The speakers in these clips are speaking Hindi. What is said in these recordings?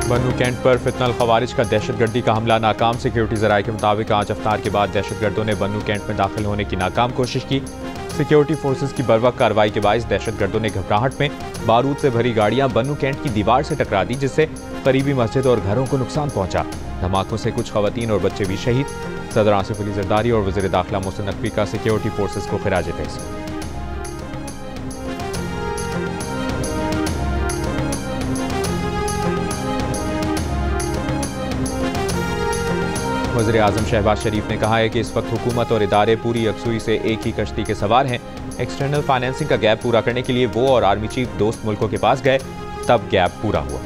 बन्नू कैंट पर फितनल खवारिज का दहशतगर्दी का हमला नाकाम। सिक्योरिटी जराये के मुताबिक आज अफ्तार के बाद दहशतगर्दों ने बन्नू कैंट में दाखिल होने की नाकाम कोशिश की। सिक्योरिटी फोर्सेज की बर्वक्त कार्रवाई के बायस दहशतगर्दों ने घबराहट में बारूद से भरी गाड़ियां बन्नू कैंट की दीवार से टकरा दी, जिससे करीबी मस्जिद और घरों को नुकसान पहुंचा। धमाकों से कुछ खवातीन और बच्चे भी शहीद। सदर आसिफ अली जरदारी और वज़ीर दाखिला मोहसिन नकवी का सिक्योरिटी फोर्सेज को खिराज तहसीन। वज़ीर आज़म शहबाज शरीफ ने कहा है कि इस वक्त हुकूमत और इदारे पूरी यकसुई से एक ही कश्ती के सवार हैं। एक्सटर्नल फाइनेंसिंग का गैप पूरा करने के लिए वो और आर्मी चीफ दोस्त मुल्कों के पास गए, तब गैप पूरा हुआ।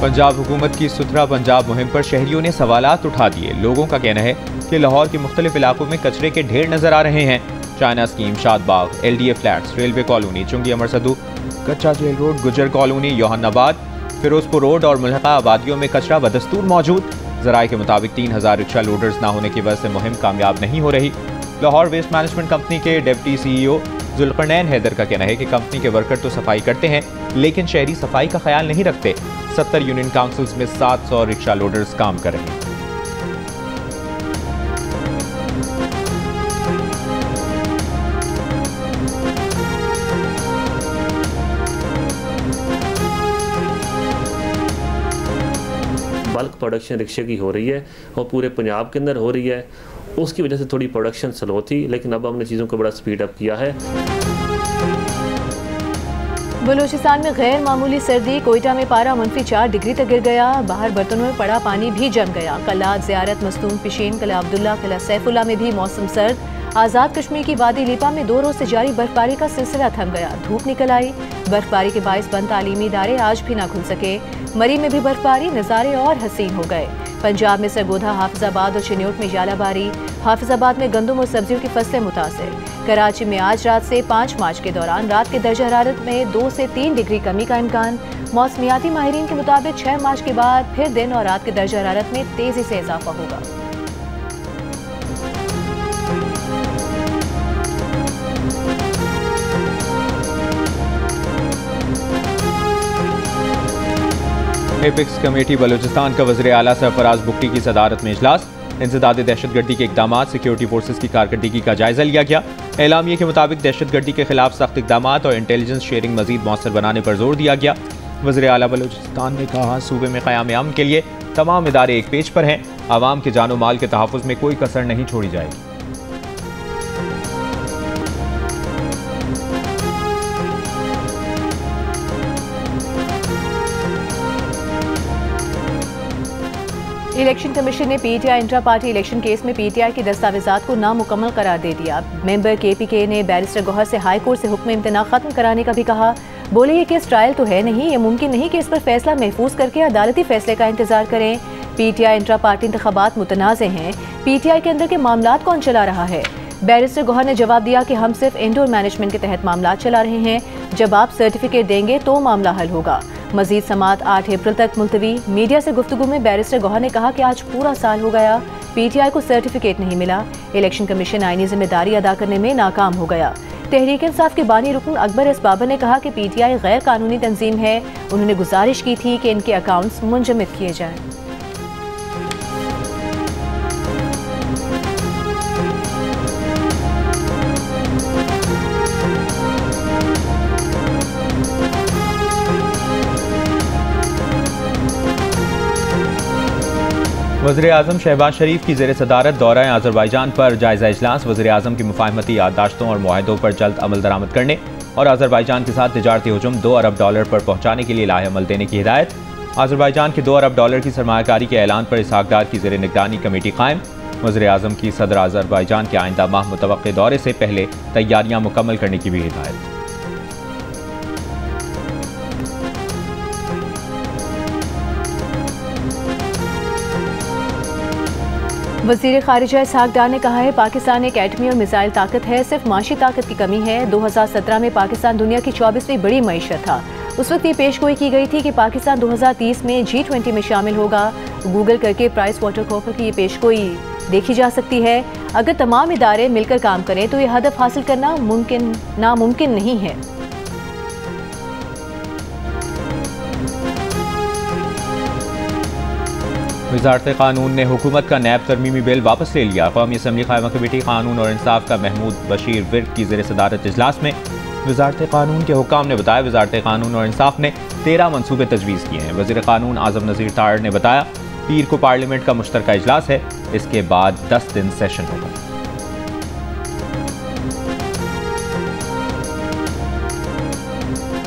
पंजाब हुकूमत की सुथरा पंजाब मुहिम पर शहरियों ने सवालात उठा दिए। लोगों का कहना है कि लाहौर के मुख्तलिफ इलाकों में कचरे के ढेर नजर आ रहे हैं। China scheme, Shadbagh, LDA flats, railway colony, चुंगी अमर सदू, कच्चा जेल रोड, गुजर कॉलोनी, योहन्नाबाद, फिरोजपुर रोड और मुल्हका आबादियों में कचरा बदस्तूर मौजूद। जराये के मुताबिक 3000 रिक्शा लोडर्स ना होने की वजह से मुहिम कामयाब नहीं हो रही। लाहौर वेस्ट मैनेजमेंट कंपनी के डिप्टी CEO जुल्करनैन हैदर का कहना है कि कंपनी के वर्कर तो सफाई करते हैं, लेकिन शहरी सफाई का ख्याल नहीं रखते। 70 यूनियन काउंसिल्स में 700 रिक्शा लोडर्स काम कर रहे हैं। बल्क प्रोडक्शन रिक्शे की हो रही है और पूरे पंजाब के अंदर हो रही है। उसकी वजह से थोड़ी प्रोडक्शन स्लो थी, लेकिन अब हमने चीज़ों को बड़ा स्पीड अप किया है। बलूचिस्तान में गैर मामूली सर्दी। कोयटा में पारा -4 डिग्री तक गिर गया। बाहर बर्तनों में पड़ा पानी भी जम गया। कलात, ज़ियारत, मस्तूम, पिशीन, किला अब्दुल्ला, किला सैफुल्ला में भी मौसम सर्द। आज़ाद कश्मीर की वादी लिपा में 2 रोज से जारी बर्फबारी का सिलसिला थम गया। धूप निकल आई। बर्फबारी के बायस बंद तालीमी इदारे आज भी ना खुल सके। मरी में भी बर्फबारी, नज़ारे और हसीन हो गए। पंजाब में सरगोधा, हाफिजाबाद और चिन्योट में यालाबारी। हाफिजाबाद में गंदम और सब्जियों की फसलें मुतासिर। कराची में आज रात से 5 मार्च के दौरान रात के दर्जा हरारत में 2 से 3 डिग्री कमी का इम्कान। मौसमियाती माहिरीन के मुताबिक 6 मार्च के बाद फिर दिन और रात के दर्जा हरारत में तेजी से इजाफा होगा। एपिक्स कमेटी बलूचिस्तान का वज़ीर आला सरफराज बुगटी की सदारत में इजलास। इंसदाद दहशतगर्दी के इक़दामात, सिक्योरिटी फोर्सेज की कारकर्दगी का जायजा लिया गया। एलामिया के मुताबिक दहशतगर्दी के खिलाफ सख्त इक़दामात और इंटेलिजेंस शेयरिंग मजीद मौसर बनाने पर जोर दिया गया। वज़ीर आला बलूचिस्तान ने कहा, सूबे में क़याम अमन के लिए तमाम इदारे एक पेज पर हैं। आवाम के जानो माल के तहफ़्फ़ुज़ में कोई कसर नहीं छोड़ी जाएगी। इलेक्शन कमीशन ने PTI intra party election case में PTI के दस्तावेजात को नामुकम्मल करार दे दिया। मेंबर KPK ने बैरिस्टर गौहर से हाई कोर्ट से हुक्म इम्तना खत्म कराने का भी कहा। बोले ये केस ट्रायल तो है नहीं, ये मुमकिन नहीं कि इस पर फैसला महफूज करके अदालती फैसले का इंतजार करें। PTI इंट्रा पार्टी इंतखाबात मुतनाज़े हैं। PTI के अंदर के मामलात कौन चला रहा है? बैरिस्टर गौहर ने जवाब दिया कि हम सिर्फ इंडोर मैनेजमेंट के तहत मामलात चला रहे हैं। जब आप सर्टिफिकेट देंगे तो मामला हल होगा। मजीद समात 8 अप्रैल तक मुलतवी। मीडिया से गुफ्तगू में बैरिस्टर गौहर ने कहा कि आज पूरा साल हो गया, PTI को सर्टिफिकेट नहीं मिला। इलेक्शन कमीशन आईनी जिम्मेदारी अदा करने में नाकाम हो गया। तहरीक इंसाफ के बानी रुकन अकबर एस बाबर ने कहा कि PTI गैर कानूनी तंजीम है। उन्होंने गुजारिश की थी कि इनके अकाउंट्स मुंजमद किए जाएं। वज़ीर आज़म शहबाज शरीफ की ज़ेर सदारत दौरा आज़रबाईजान पर जायज़ा इजलास। वज़ीर आज़म की मुफाहमती याददाश्तों और मुआहदों पर जल्द अमल दरामद करने और आज़रबाईजान के साथ तिजारती हुजूम $2 अरब पर पहुँचाने के लिए लाहे अमल देने की हिदायत। आज़रबाईजान के $2 अरब की सरमायाकारी के ऐलान पर इसहाक डार की ज़ेर निगरानी कमेटी कायम। वज़ीर आज़म की सदर आज़रबाईजान के आइंदा माह मुतवक्के दौरे से पहले तैयारियाँ मुकम्मल करने की भी हिदायत। वज़ीर ख़ारिजा इसहाक डार ने कहा है, पाकिस्तान एक एटमी और मिसाइल ताकत है, सिर्फ माशी ताकत की कमी है। 2017 में पाकिस्तान दुनिया की 24वीं बड़ी मईशत था। उस वक्त ये पेशगोई की गई थी कि पाकिस्तान 2030 में G20 में शामिल होगा। गूगल करके प्राइस वाटर कॉपर की ये पेशगोई देखी जा सकती है। अगर तमाम इदारे मिलकर काम करें तो ये हदफ हासिल करना नामुमकिन नहीं है। वजारत कानून ने हुकूमत का नैब तरमीमी बिल वापस ले लिया। कौमी असम्बली कायमा कमेटी कानून और इंसाफ का महमूद बशीर विर्क की ज़ेर सदारत इजलास में वजारत कानून के हुक्काम ने बताया, वजारत कानून और इंसाफ ने 13 मनसूबे तजवीज़ किए हैं। वज़ीर कानून आज़म नज़ीर तारड़ ने बताया, पीर को पार्लियामेंट का मुश्तरका इजलास है, इसके बाद 10 दिन सेशन होगा।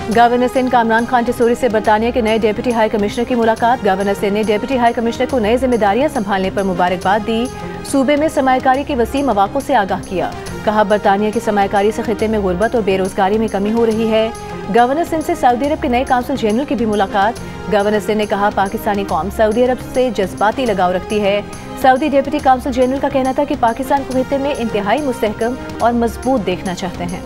गवर्नर सिंध कामरान खान टिसोरी से बरतानिया के नए डिप्टी हाई कमिश्नर की मुलाकात। गवर्नर सिंध ने डिप्टी हाई कमिश्नर को नई जिम्मेदारियां संभालने पर मुबारकबाद दी। सूबे में सरमायाकारी के वसी मौक़ों से आगाह किया। कहा, बरतानिया की सरमायाकारी से खिते में गुर्बत और बेरोजगारी में कमी हो रही है। गवर्नर सिंध से सऊदी अरब के नए काउंसिल जनरल की भी मुलाकात। गवर्नर सिंध ने कहा, पाकिस्तानी कौम सऊदी अरब से जज्बाती लगाव रखती है। सऊदी डिप्टी काउंसिल जनरल का कहना था कि पाकिस्तान को खिते में इंतहाई मुस्तहकम और मजबूत देखना चाहते हैं।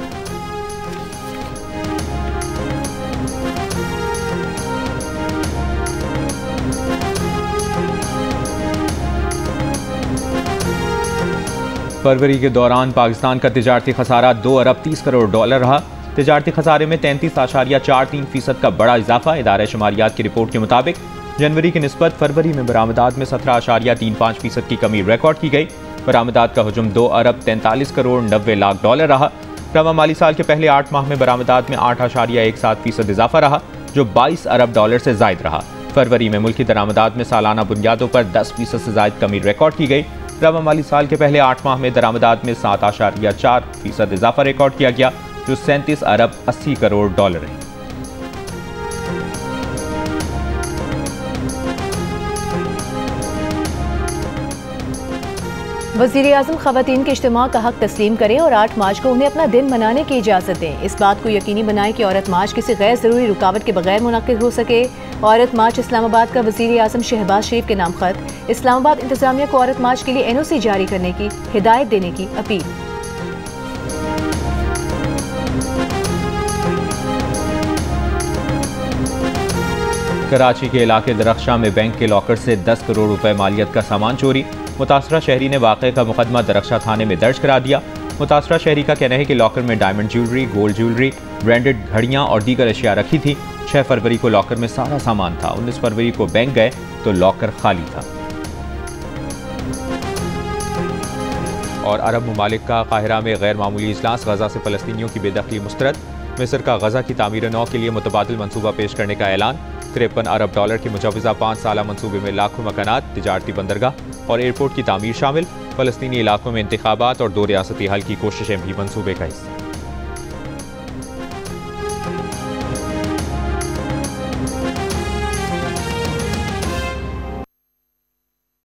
फरवरी के दौरान पाकिस्तान का तिजारती खसारा 2 अरब 30 करोड़ डॉलर रहा। तिजारती खसारे में 33.43% का बड़ा इजाफा। इदारा शुमारियात की रिपोर्ट के मुताबिक जनवरी की निस्बत फरवरी में बरामदात में 17.35% की कमी रिकॉर्ड की गई। बरामदात का हुजूम 2 अरब 43 करोड़ 90 लाख डॉलर रहा। रवा माली साल के पहले 8 माह में बरामदात में 8.17% इजाफा रहा, जो 22 अरब डॉलर से जायद रहा। फरवरी में मुल्की दरामदात में सालाना बुनियादों पर 10% से जायद कमी रिकॉर्ड की गई। रवा माली साल के पहले 8 माह में दरामदात में 7.4% इजाफा रिकॉर्ड किया गया, जो 37 अरब 80 करोड़ डॉलर है। वज़ीर आज़म ख़वातीन के इज्तिमा का हक तस्लीम करें और 8 मार्च को उन्हें अपना दिन मनाने की इजाज़त दें। इस बात को यकीनी बनाएं कि औरत मार्च किसी गैर ज़रूरी रुकावट के बगैर मुनक़िद हो सके। औरत मार्च इस्लामाबाद का वज़ीर आज़म शहबाज शरीफ के नाम खत। इस्लामाबाद इंतज़ामिया को औरत मार्च के लिए NOC जारी करने की हिदायत देने की अपील। कराची के इलाके दरख्शां में बैंक के लॉकर से 10 करोड़ रुपए मालियत का सामान चोरी। मुतासरा शहरी ने वाक़े का मुकदमा दरख्शां थाने में दर्ज करा दिया। मुतासरा शहरी का कहना है कि लॉकर में diamond jewellery, gold jewellery, branded घड़ियां और दीगर अशिया रखी थी। 6 फरवरी को लॉकर में सारा सामान था। 19 फरवरी को बैंक गए तो लॉकर खाली था। और अरब ममालिक का काहिरा में गैर मामूली इजलास। गजा से फ़लस्तीनियों की बेदखली मुस्तरद। मिस्र का गजा की तामीर नौ के लिए मुतबादिल मनसूबा पेश करने का ऐलान। 53 अरब डॉलर की मुजवज़ा 5 साला मनसूबे में लाखों मकानात, तिजारती बंदरगाह और एयरपोर्ट की तामीर शामिल। फ़लस्तीनी इलाकों में इंतखाबात और 2 रियासती हल की कोशिशें भी मनसूबे का हिस्सा।